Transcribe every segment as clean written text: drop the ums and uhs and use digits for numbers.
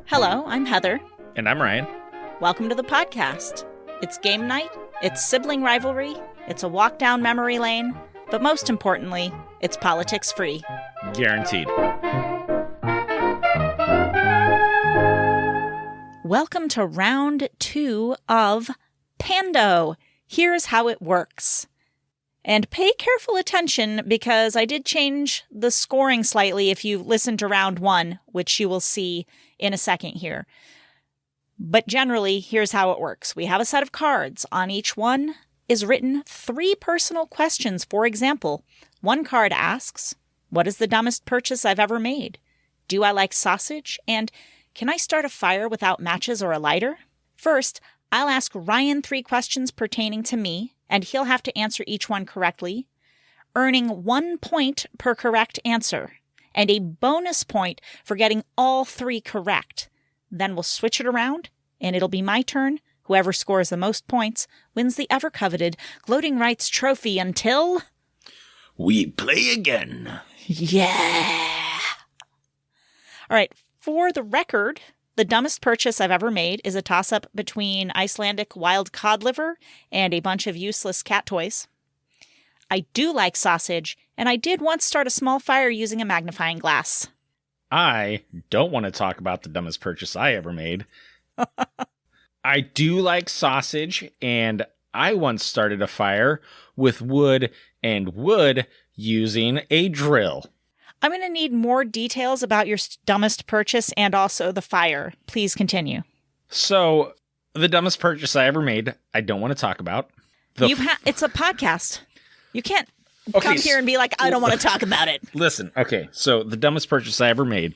Hello, I'm Heather. And I'm Ryan. Welcome to the podcast. It's game night, it's sibling rivalry, it's a walk down memory lane, but most importantly, it's politics free. Guaranteed. Welcome to round 2 of Pando. Here's how it works. And pay careful attention because I did change the scoring slightly if you listened to round 1, which you will see in a second here. But generally, here's how it works. We have a set of cards. On each one is written 3 personal questions. For example, one card asks, what is the dumbest purchase I've ever made? Do I like sausage? And can I start a fire without matches or a lighter? First, I'll ask Ryan 3 questions pertaining to me, and he'll have to answer each one correctly, earning 1 point per correct answer, and a bonus point for getting all 3 correct. Then we'll switch it around, and it'll be my turn. Whoever scores the most points wins the ever-coveted Gloating Rights Trophy until... we play again. Yeah! All right, for the record, the dumbest purchase I've ever made is a toss-up between Icelandic wild cod liver and a bunch of useless cat toys. I do like sausage, and I did once start a small fire using a magnifying glass. I don't want to talk about the dumbest purchase I ever made. I do like sausage, and I once started a fire with wood using a drill. I'm going to need more details about your dumbest purchase and also the fire. Please continue. So, the dumbest purchase I ever made, I don't want to talk about. It's a podcast. You can't come here and be like, I don't want to talk about it. Listen, okay, so the dumbest purchase I ever made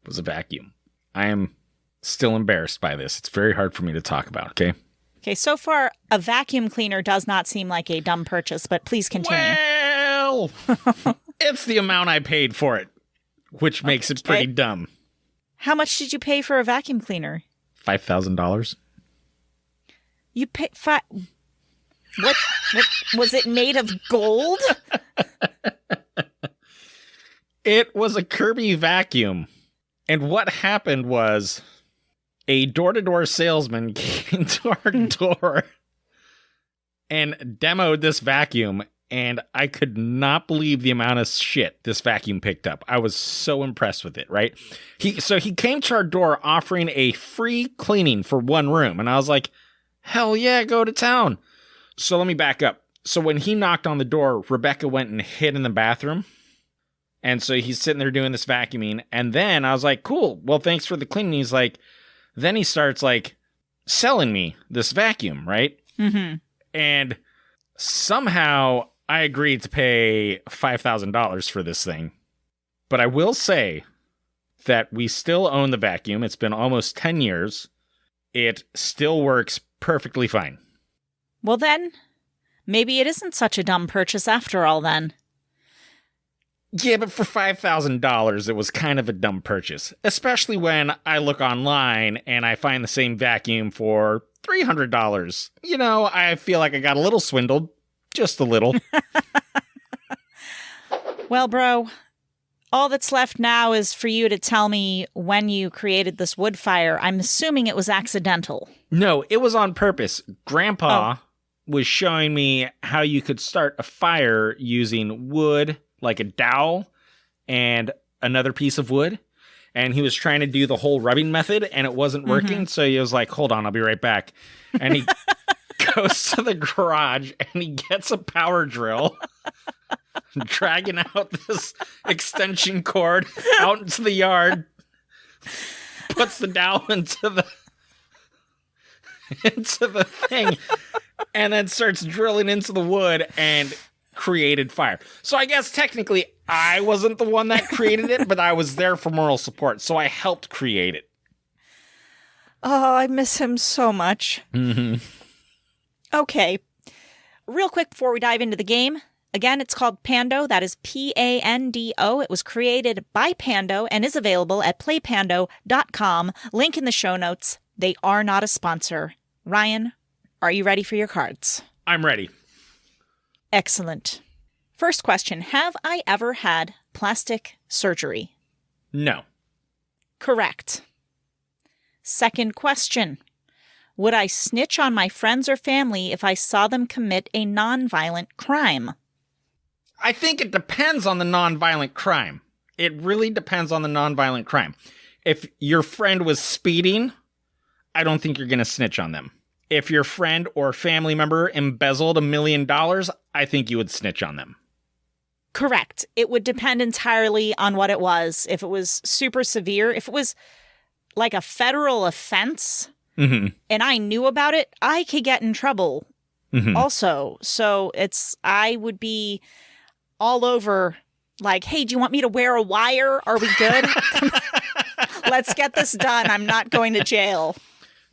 was a vacuum. I am still embarrassed by this. It's very hard for me to talk about, okay? Okay, so far, a vacuum cleaner does not seem like a dumb purchase, but please continue. Well, it's the amount I paid for it, which makes it pretty dumb. How much did you pay for a vacuum cleaner? $5,000. You paid What was it made of gold? It was a Kirby vacuum. And what happened was a door-to-door salesman came to our door and demoed this vacuum, and I could not believe the amount of shit this vacuum picked up. I was so impressed with it, right? He came to our door offering a free cleaning for 1 room, and I was like, hell yeah, go to town. So let me back up. So when he knocked on the door, Rebecca went and hid in the bathroom. And so he's sitting there doing this vacuuming. And then I was like, cool, well, thanks for the cleaning. He's like, then he starts like selling me this vacuum, right? Mm-hmm. And somehow I agreed to pay $5,000 for this thing. But I will say that we still own the vacuum. It's been almost 10 years. It still works perfectly fine. Well then, maybe it isn't such a dumb purchase after all then. Yeah, but for $5,000, it was kind of a dumb purchase. Especially when I look online and I find the same vacuum for $300. You know, I feel like I got a little swindled. Just a little. Well, bro, all that's left now is for you to tell me when you created this wood fire. I'm assuming it was accidental. No, it was on purpose. Grandpa was showing me how you could start a fire using wood, like a dowel, and another piece of wood. And he was trying to do the whole rubbing method, and it wasn't working. Mm-hmm. So he was like, hold on, I'll be right back. And he goes to the garage, and he gets a power drill, dragging out this extension cord out into the yard, puts the dowel into the thing, and then starts drilling into the wood and created fire. So I guess technically I wasn't the one that created it, but I was there for moral support, so I helped create it. Oh, I miss him so much. Mm-hmm. Okay. Real quick before we dive into the game, again, it's called Pando. That is Pando. It was created by Pando and is available at playpando.com. Link in the show notes. They are not a sponsor. Ryan, are you ready for your cards? I'm ready. Excellent. First question. Have I ever had plastic surgery? No. Correct. Second question. Would I snitch on my friends or family if I saw them commit a nonviolent crime? I think it depends on the nonviolent crime. It really depends on the nonviolent crime. If your friend was speeding, I don't think you're going to snitch on them. If your friend or family member embezzled $1 million, I think you would snitch on them. Correct. It would depend entirely on what it was. If it was super severe, if it was like a federal offense and I knew about it, I could get in trouble also. So I would be all over like, hey, do you want me to wear a wire? Are we good? Let's get this done. I'm not going to jail.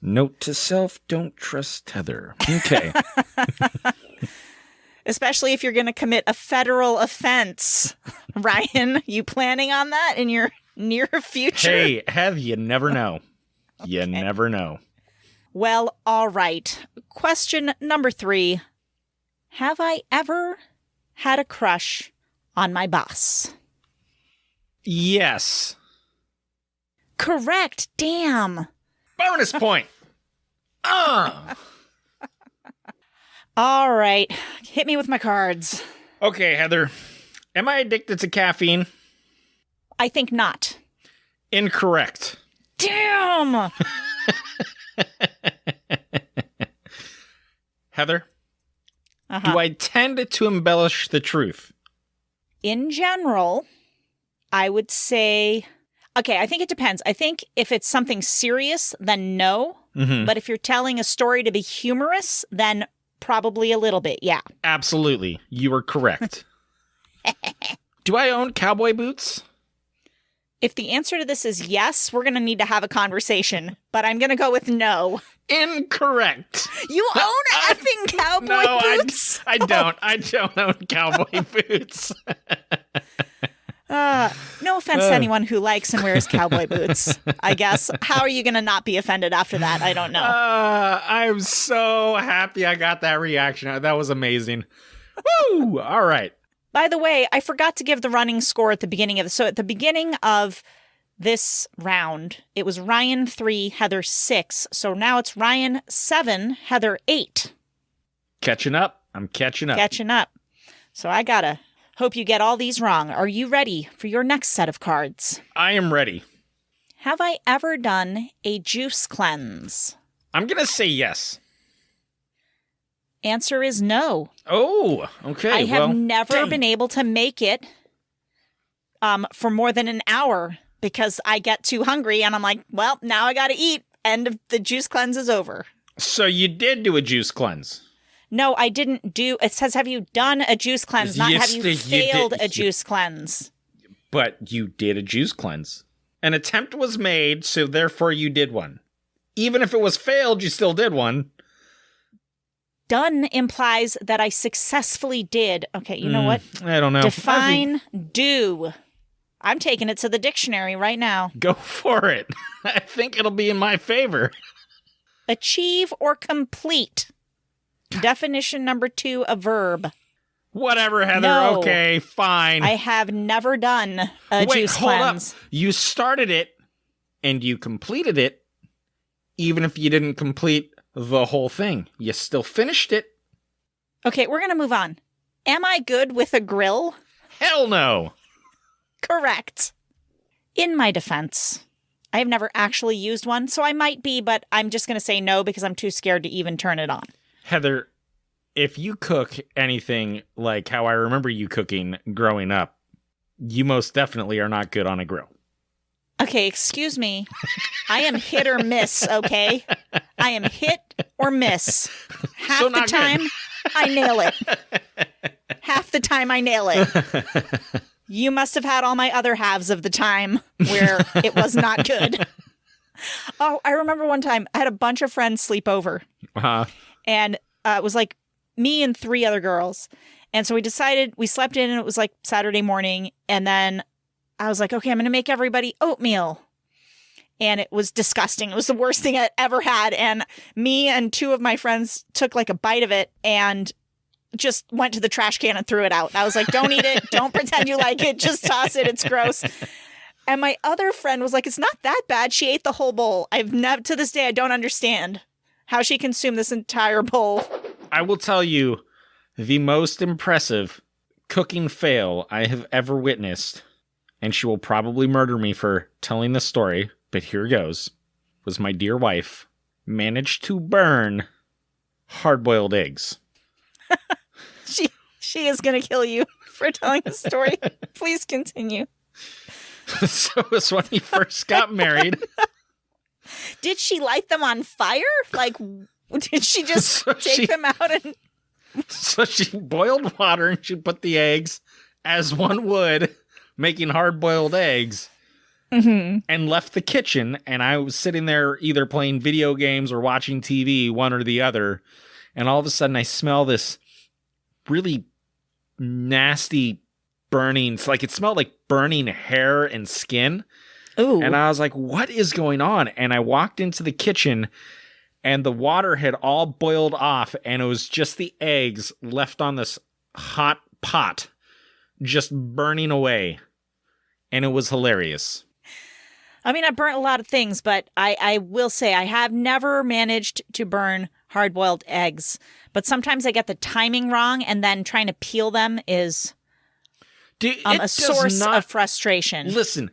Note to self, don't trust Heather. Okay. Especially if you're going to commit a federal offense. Ryan, you planning on that in your near future? Hey, you never know. Okay. You never know. Well, all right. Question number 3. Have I ever had a crush on my boss? Yes. Correct. Damn. Bonus point. All right. Hit me with my cards. Okay, Heather. Am I addicted to caffeine? I think not. Incorrect. Damn. Heather, do I tend to embellish the truth? In general, I would say, okay, I think it depends. I think if it's something serious, then no. But if you're telling a story to be humorous, then probably a little bit, yeah. Absolutely. You are correct. Do I own cowboy boots? If the answer to this is yes, we're going to need to have a conversation, but I'm going to go with no. Incorrect. You own effing cowboy boots? I don't. I don't own cowboy boots. No offense to anyone who likes and wears cowboy boots, I guess. How are you going to not be offended after that? I don't know. I'm so happy I got that reaction. That was amazing. Woo! All right. By the way, I forgot to give the running score at the beginning of So at the beginning of this round, it was Ryan 3, Heather 6. So now it's Ryan 7, Heather 8. Catching up. I'm catching up. Catching up. So I gotta hope you get all these wrong. Are you ready for your next set of cards? I am ready. Have I ever done a juice cleanse? I'm going to say yes. Answer is no. Oh, okay. I have never been able to make it for more than an hour because I get too hungry and I'm like, well, now I got to eat. And the juice cleanse is over. So you did do a juice cleanse? No, I didn't do. It says, have you done a juice cleanse? Not have you failed a juice cleanse. But you did a juice cleanse. An attempt was made, so therefore you did one. Even if it was failed, you still did one. Done implies that I successfully did. Okay, you know what? I don't know. Define do. I'm taking it to the dictionary right now. Go for it. I think it'll be in my favor. Achieve or complete. Definition number 2, a verb. Whatever, Heather. No, okay, fine. I have never done a juice cleanse. Hold up. You started it and you completed it, even if you didn't complete the whole thing. You still finished it. Okay, we're going to move on. Am I good with a grill? Hell no. Correct. In my defense, I have never actually used one, so I might be, but I'm just going to say no because I'm too scared to even turn it on. Heather, if you cook anything like how I remember you cooking growing up, you most definitely are not good on a grill. Okay, excuse me. I am hit or miss, okay? I am hit or miss. Half the time, I nail it. Half the time, I nail it. You must have had all my other halves of the time where it was not good. Oh, I remember one time I had a bunch of friends sleep over. And it was like me and 3 other girls. And so we decided, we slept in and it was like Saturday morning. And then I was like, okay, I'm going to make everybody oatmeal. And it was disgusting. It was the worst thing I'd ever had. And me and 2 of my friends took like a bite of it. And just went to the trash can and threw it out. I was like, don't eat it. Don't pretend you like it. Just toss it. It's gross. And my other friend was like, it's not that bad. She ate the whole bowl. I've never, to this day, I don't understand how she consumed this entire bowl. I will tell you the most impressive cooking fail I have ever witnessed, and she will probably murder me for telling this story, but here goes, was my dear wife managed to burn hard-boiled eggs. She is going to kill you for telling the story. Please continue. So it was when we first got married. Did she light them on fire? Like, did she just take them out and... So she boiled water and she put the eggs, as one would, making hard-boiled eggs, and left the kitchen. And I was sitting there either playing video games or watching TV, one or the other. And all of a sudden I smell this really nasty burning. It's like it smelled like burning hair and skin. Ooh. And I was like, what is going on? And I walked into the kitchen and the water had all boiled off and it was just the eggs left on this hot pot just burning away. And it was hilarious. I mean, I burnt a lot of things, but I will say I have never managed to burn hard-boiled eggs. But sometimes I get the timing wrong, and then trying to peel them is a source of frustration. Listen,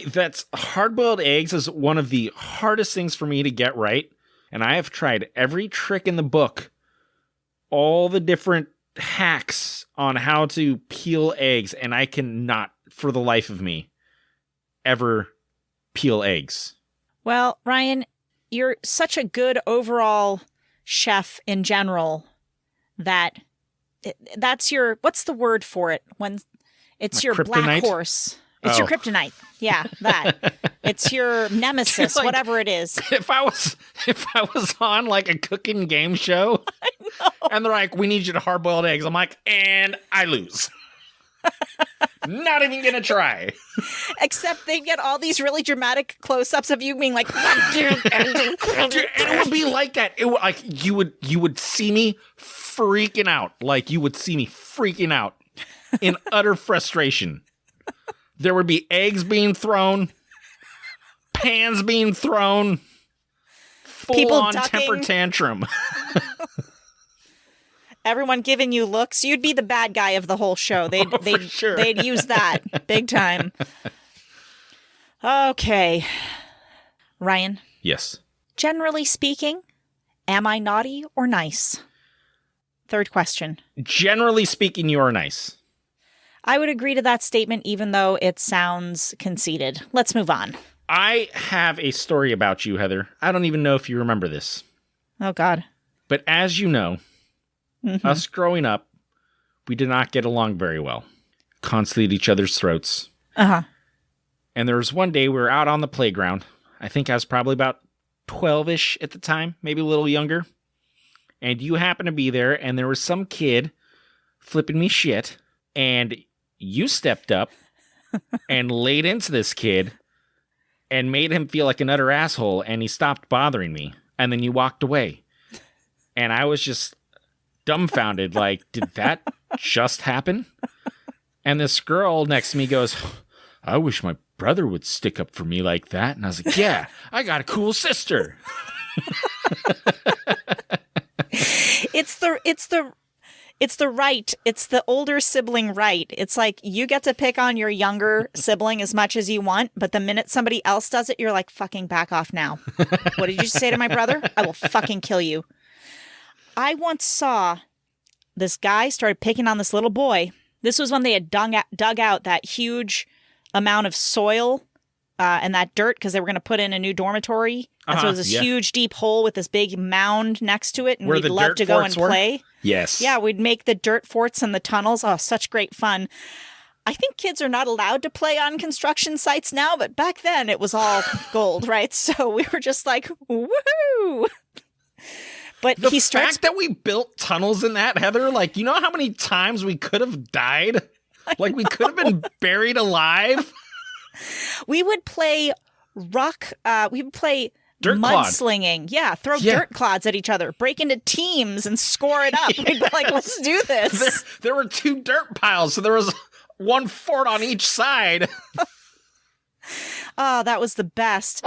that's hard-boiled eggs is one of the hardest things for me to get right. And I have tried every trick in the book, all the different hacks on how to peel eggs, and I cannot, for the life of me, ever peel eggs. Well, Ryan, you're such a good overall chef in general that that's your, what's the word for it? When it's My your kryptonite? black horse. It's your kryptonite. Yeah, that. It's your nemesis, Like, whatever it is. If I was on like a cooking game show and they're like, we need you to hard-boiled eggs, I'm like, and I lose. Not even gonna try. Except they get all these really dramatic close-ups of you being like, Dude, and it would be like that. It would, like you would see me freaking out. Like you would see me freaking out in utter frustration. There would be eggs being thrown, pans being thrown, full-on temper tantrum. everyone giving you looks. You'd be the bad guy of the whole show. They'd use that big time. Okay. Ryan. Yes. Generally speaking, am I naughty or nice? Third question. Generally speaking, you are nice. I would agree to that statement, even though it sounds conceited. Let's move on. I have a story about you, Heather. I don't even know if you remember this. Oh, God. But as you know, us growing up, we did not get along very well. Constantly at each other's throats. Uh-huh. And there was one day we were out on the playground. I think I was probably about 12-ish at the time, maybe a little younger. And you happened to be there, and there was some kid flipping me shit. And you stepped up and laid into this kid and made him feel like an utter asshole, and he stopped bothering me. And then you walked away. And I was just dumbfounded, like, did that just happen? And this girl next to me goes, I wish my brother would stick up for me like that. And I was like, yeah, I got a cool sister. It's the right. It's the older sibling right. It's like you get to pick on your younger sibling as much as you want, but the minute somebody else does it, you're like, fucking back off now. What did you say to my brother? I will fucking kill you. I once saw this guy started picking on this little boy. This was when they had dug out that huge amount of soil and that dirt because they were going to put in a new dormitory. And so it was this huge, deep hole with this big mound next to it. And we'd love to go and play. Yes. Yeah, we'd make the dirt forts and the tunnels. Oh, such great fun. I think kids are not allowed to play on construction sites now, but back then it was all gold, right? So we were just like, woohoo! But the fact that we built tunnels in that, Heather, like, you know how many times we could have died? Like, we could have been buried alive? We would play we would play Dirt clod. mudslinging. Yeah, throw Yeah. dirt clods at each other, break into teams and score it up. We'd be like, let's do this. There were 2 dirt piles, so there was one fort on each side. Oh, that was the best.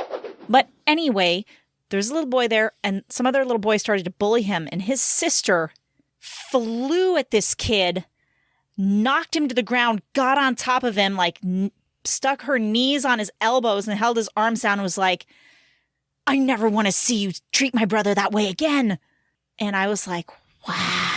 But anyway, there's a little boy there, and some other little boy started to bully him, and his sister flew at this kid, knocked him to the ground, got on top of him, like stuck her knees on his elbows and held his arms down and was like, I never want to see you treat my brother that way again. And I was like, wow.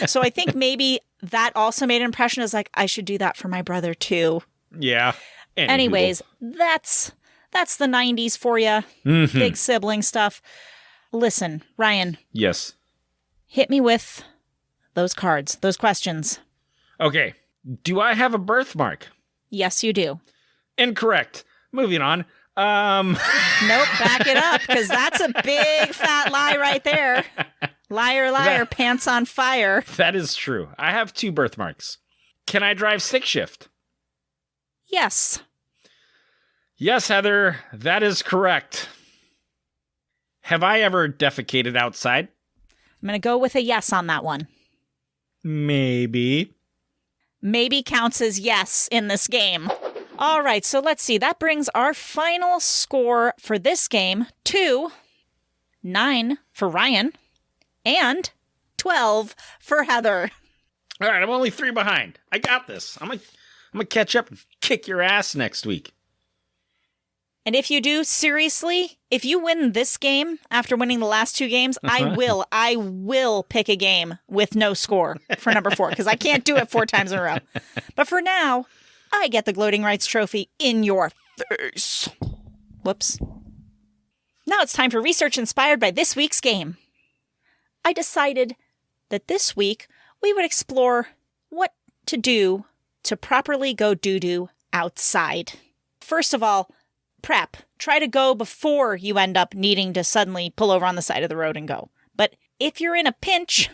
So I think maybe that also made an impression as like, I should do that for my brother too. Yeah. Anyways, that's the 90s for you. Mm-hmm. Big sibling stuff. Listen, Ryan, Yes. hit me with those cards, those questions. Okay. Do I have a birthmark? Yes, you do. Incorrect. Moving on. Nope, back it up, because that's a big fat lie right there. Liar, liar, pants on fire. That is true. I have 2 birthmarks. Can I drive stick shift? Yes. Yes, Heather, that is correct. Have I ever defecated outside? I'm going to go with a yes on that one. Maybe. Maybe counts as yes in this game. All right, so let's see. That brings our final score for this game to 9 for Ryan and 12 for Heather. All right, I'm only 3 behind. I got this. I'm gonna catch up and kick your ass next week. And if you do, seriously, if you win this game after winning the last 2 games, I will pick a game with no score for number 4, because I can't do it 4 times in a row. But for now, I get the Gloating Rights Trophy in your face. Whoops. Now it's time for research inspired by this week's game. I decided that this week we would explore what to do to properly go doo-doo outside. First of all, prep. Try to go before you end up needing to suddenly pull over on the side of the road and go. But if you're in a pinch,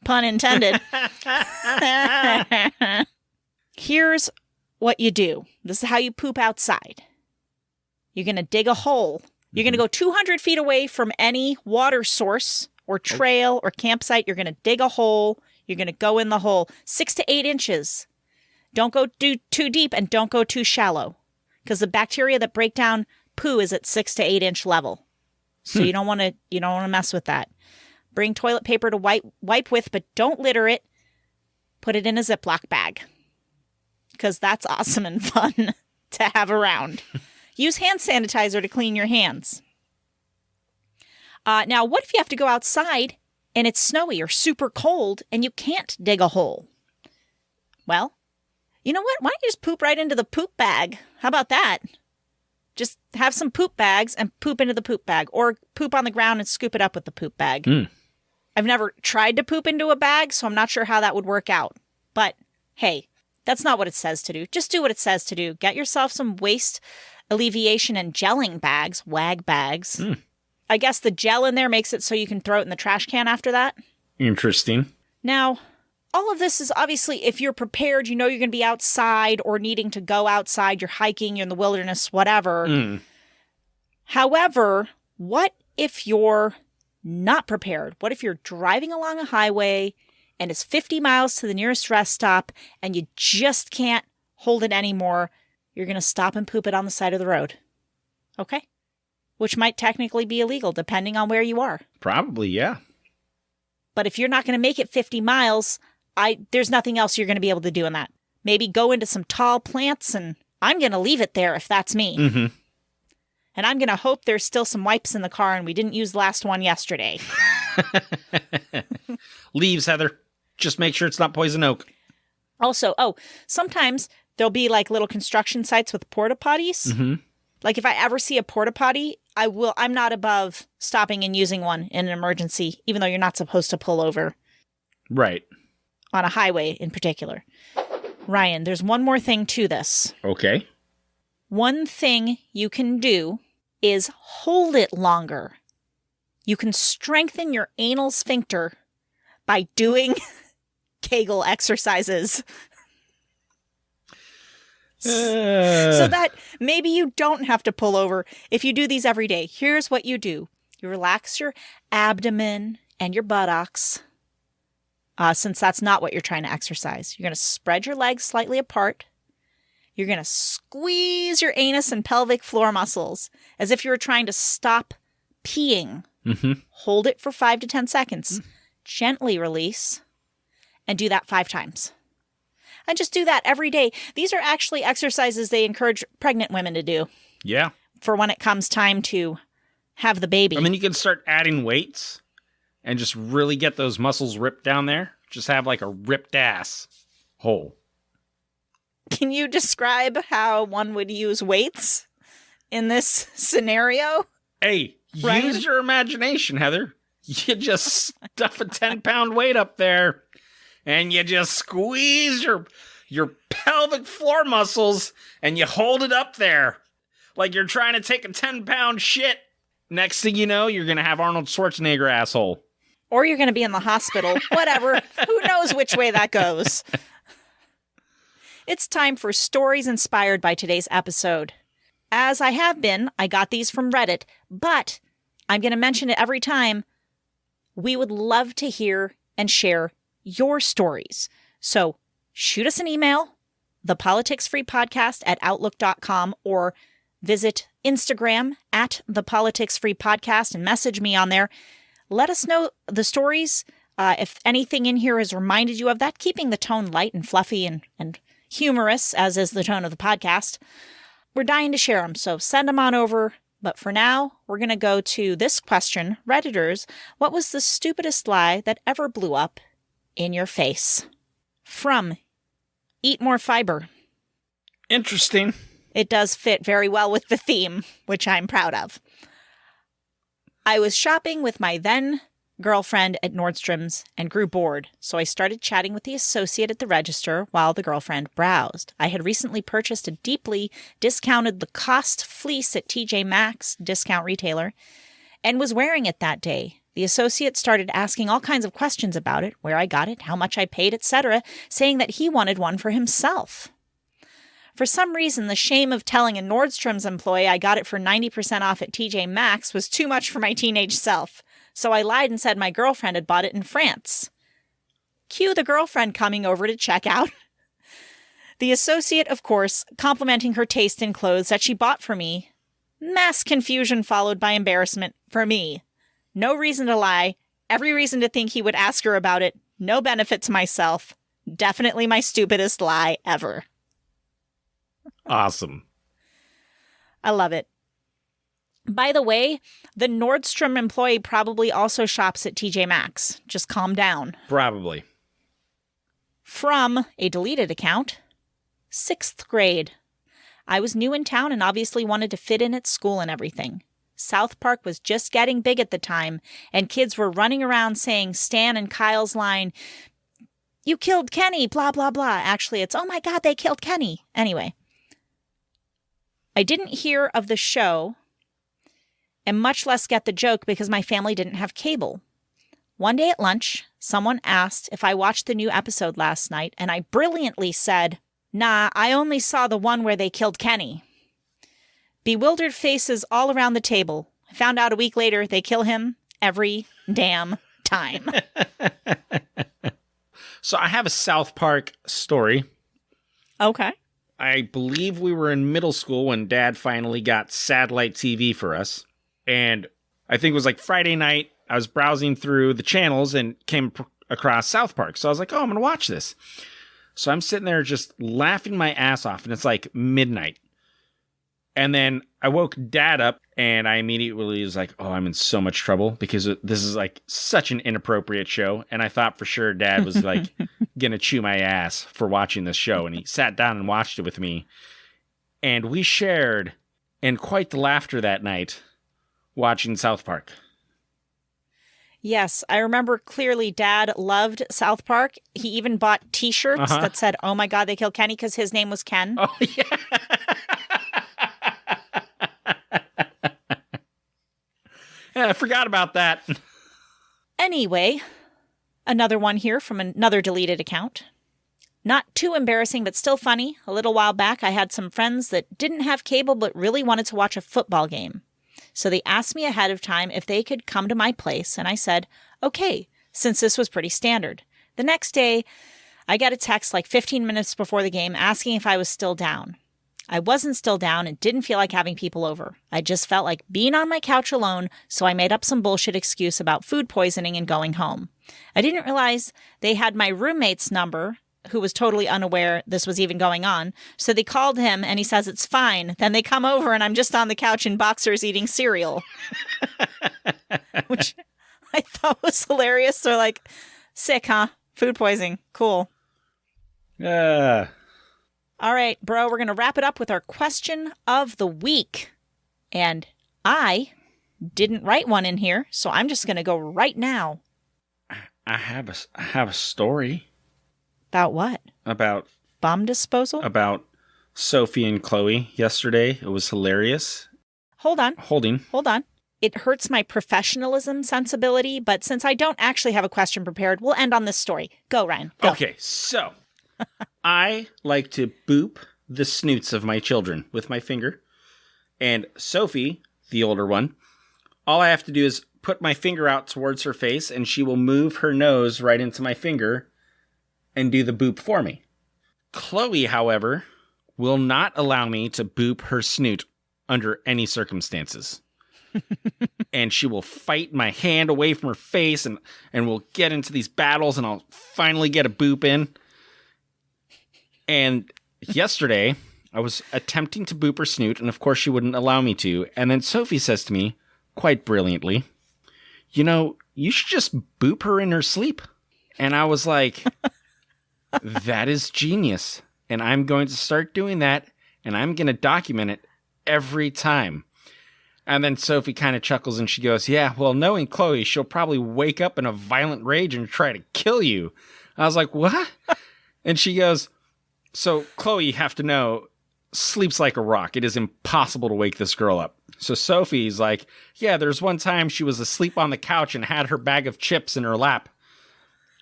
pun intended, here's what you do. This is how you poop outside. You're going to dig a hole. You're going to go 200 feet away from any water source or trail or campsite. You're going to dig a hole. You're going to go in the hole 6 to 8 inches. Don't go too deep and don't go too shallow, because the bacteria that break down poo is at 6 to 8 inch level. So you don't want to mess with that. Bring toilet paper to wipe with, but don't litter it. Put it in a Ziploc bag, because that's awesome and fun to have around. Use hand sanitizer to clean your hands. Now, what if you have to go outside and it's snowy or super cold and you can't dig a hole? Well, you know what? Why don't you just poop right into the poop bag? How about that? Just have some poop bags and poop into the poop bag, or poop on the ground and scoop it up with the poop bag. I've never tried to poop into a bag, so I'm not sure how that would work out. But hey, that's not what it says to do. Just do what it says to do. Get yourself some waste alleviation and gelling bags, WAG bags. I guess the gel in there makes it so you can throw it in the trash can after that. Interesting. Now, all of this is obviously if you're prepared, you know you're going to be outside or needing to go outside, you're hiking, you're in the wilderness, whatever. However, what if you're not prepared? What if you're driving along a highway and it's 50 miles to the nearest rest stop and you just can't hold it anymore? You're going to stop and poop it on the side of the road. Okay? Which might technically be illegal depending on where you are. Probably, yeah. But if you're not going to make it 50 miles, there's nothing else you're going to be able to do in that. Maybe go into some tall plants, and I'm going to leave it there if that's me. And I'm going to hope there's still some wipes in the car and we didn't use the last one yesterday. Leaves, Heather. Just make sure it's not poison oak. Also, sometimes there'll be like little construction sites with porta potties. Like if I ever see a porta potty, I'm not above stopping and using one in an emergency, even though you're not supposed to pull over. Right. On a highway in particular. Ryan, there's one more thing to this. Okay. One thing you can do is hold it longer. You can strengthen your anal sphincter by doing Kegel exercises. So that Maybe you don't have to pull over if you do these every day. Here's what you do. You relax your abdomen and your buttocks, since that's not what you're trying to exercise. You're going to spread your legs slightly apart. You're going to squeeze your anus and pelvic floor muscles as if you were trying to stop peeing. Mm-hmm. Hold it for 5 to 10 seconds. Gently release and do that 5 times. And just do that every day. These are actually exercises they encourage pregnant women to do. Yeah. For when it comes time to have the baby. And then you can start adding weights and just really get those muscles ripped down there. Just have like a ripped ass hole. Can you describe how one would use weights in this scenario? Hey, Ryan? Use your imagination, Heather. You just stuff a 10-pound weight up there and you just squeeze your pelvic floor muscles and you hold it up there like you're trying to take a 10-pound shit. Next thing you know, you're going to have Arnold Schwarzenegger asshole. Or you're going to be in the hospital. Whatever. Who knows which way that goes? It's time for stories inspired by today's episode. As I have been, I got these from Reddit, but I'm going to mention it every time. We would love to hear and share your stories. So shoot us an email, thepoliticsfreepodcast@outlook.com, or visit Instagram @thepoliticsfreepodcast and message me on there. Let us know the stories. If anything in here has reminded you of that, keeping the tone light and fluffy and humorous, as is the tone of the podcast. We're dying to share them, so send them on over. But for now, we're going to go to this question. Redditors, what was the stupidest lie that ever blew up in your face? From Eat More Fiber. Interesting. It does fit very well with the theme, which I'm proud of. I was shopping with my then girlfriend at Nordstrom's and grew bored, so I started chatting with the associate at the register while the girlfriend browsed. I had recently purchased a deeply discounted Lacoste fleece at TJ Maxx, discount retailer, and was wearing it that day. The associate started asking all kinds of questions about it, where I got it, how much I paid, etc., saying that he wanted one for himself. For some reason, the shame of telling a Nordstrom's employee I got it for 90% off at TJ Maxx was too much for my teenage self. So I lied and said my girlfriend had bought it in France. Cue the girlfriend coming over to check out. The associate, of course, complimenting her taste in clothes that she bought for me. Mass confusion followed by embarrassment for me. No reason to lie. Every reason to think he would ask her about it. No benefit to myself. Definitely my stupidest lie ever. Awesome. I love it. By the way, the Nordstrom employee probably also shops at TJ Maxx. Just calm down. Probably. From a deleted account, 6th grade. I was new in town and obviously wanted to fit in at school and everything. South Park was just getting big at the time, and kids were running around saying Stan and Kyle's line, "You killed Kenny, blah, blah, blah." Actually, it's, "Oh my God, they killed Kenny." Anyway, I didn't hear of the show and much less get the joke because my family didn't have cable. One day at lunch, someone asked if I watched the new episode last night, and I brilliantly said, "Nah, I only saw the one where they killed Kenny." Bewildered faces all around the table. I found out a week later they kill him every damn time. So I have a South Park story. Okay. I believe we were in middle school when Dad finally got satellite TV for us. And I think it was like Friday night. I was browsing through the channels and came across South Park. So I was like, oh, I'm going to watch this. So I'm sitting there just laughing my ass off. And it's like midnight. And then I woke Dad up and I immediately was like, oh, I'm in so much trouble because this is like such an inappropriate show. And I thought for sure Dad was like going to chew my ass for watching this show. And he sat down and watched it with me. And we shared in quite the laughter that night watching South Park. Yes, I remember clearly Dad loved South Park. He even bought T-shirts that said, "Oh my God, they killed Kenny," because his name was Ken. Oh, yeah. Yeah, I forgot about that. Anyway, another one here from another deleted account. Not too embarrassing, but still funny. A little while back, I had some friends that didn't have cable but really wanted to watch a football game. So they asked me ahead of time if they could come to my place, and I said, okay, since this was pretty standard. The next day, I got a text like 15 minutes before the game asking if I was still down. I wasn't still down and didn't feel like having people over. I just felt like being on my couch alone, so I made up some bullshit excuse about food poisoning and going home. I didn't realize they had my roommate's number, who was totally unaware this was even going on. So they called him and he says it's fine. Then they come over and I'm just on the couch in boxers eating cereal. Which I thought was hilarious. They're like, sick, huh? Food poisoning. Cool. All right, bro, we're going to wrap it up with our question of the week. And I didn't write one in here, so I'm just going to go right now. I have a story. About what? About bomb disposal? About Sophie and Chloe yesterday. It was hilarious. Hold on. Hold on. It hurts my professionalism sensibility, but since I don't actually have a question prepared, we'll end on this story. Go, Ryan. Go. Okay, so I like to boop the snoots of my children with my finger. And Sophie, the older one, all I have to do is put my finger out towards her face and she will move her nose right into my finger and do the boop for me. Chloe, however, will not allow me to boop her snoot under any circumstances. And she will fight my hand away from her face and we'll get into these battles and I'll finally get a boop in. And yesterday, I was attempting to boop her snoot, and of course she wouldn't allow me to. And then Sophie says to me, quite brilliantly, you know, you should just boop her in her sleep. And I was like, that is genius. And I'm going to start doing that, and I'm going to document it every time. And then Sophie kind of chuckles and she goes, yeah, well, knowing Chloe, she'll probably wake up in a violent rage and try to kill you. I was like, what? And she goes, so Chloe, you have to know, sleeps like a rock. It is impossible to wake this girl up. So Sophie's like, yeah, there's one time she was asleep on the couch and had her bag of chips in her lap.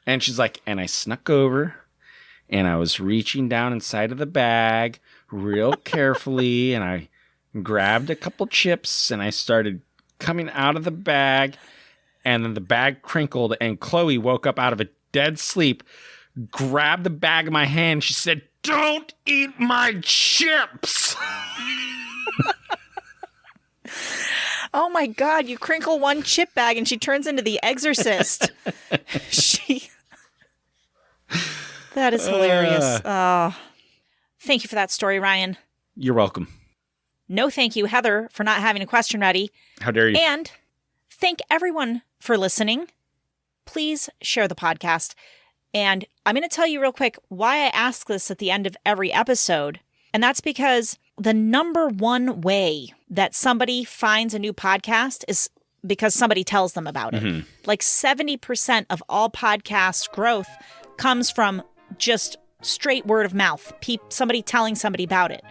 And she's like, and I snuck over and I was reaching down inside of the bag real carefully and I grabbed a couple chips and I started coming out of the bag and then the bag crinkled and Chloe woke up out of a dead sleep, grabbed the bag in my hand. She said, don't eat my chips. Oh my God, you crinkle one chip bag and she turns into the Exorcist. That is hilarious. Thank you for that story, Ryan. You're welcome. No thank you, Heather, for not having a question ready. How dare you? And thank everyone for listening. Please share the podcast. And I'm going to tell you real quick why I ask this at the end of every episode. And that's because the number one way that somebody finds a new podcast is because somebody tells them about it. Mm-hmm. Like 70% of all podcast growth comes from just straight word of mouth, somebody telling somebody about it.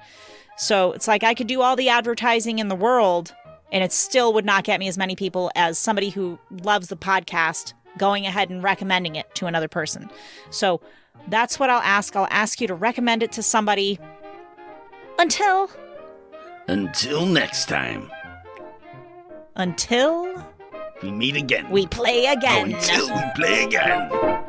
So it's like I could do all the advertising in the world and it still would not get me as many people as somebody who loves the podcast going ahead and recommending it to another person. So that's what I'll ask. I'll ask you to recommend it to somebody until next time. Until we meet again. We play again. Until we play again.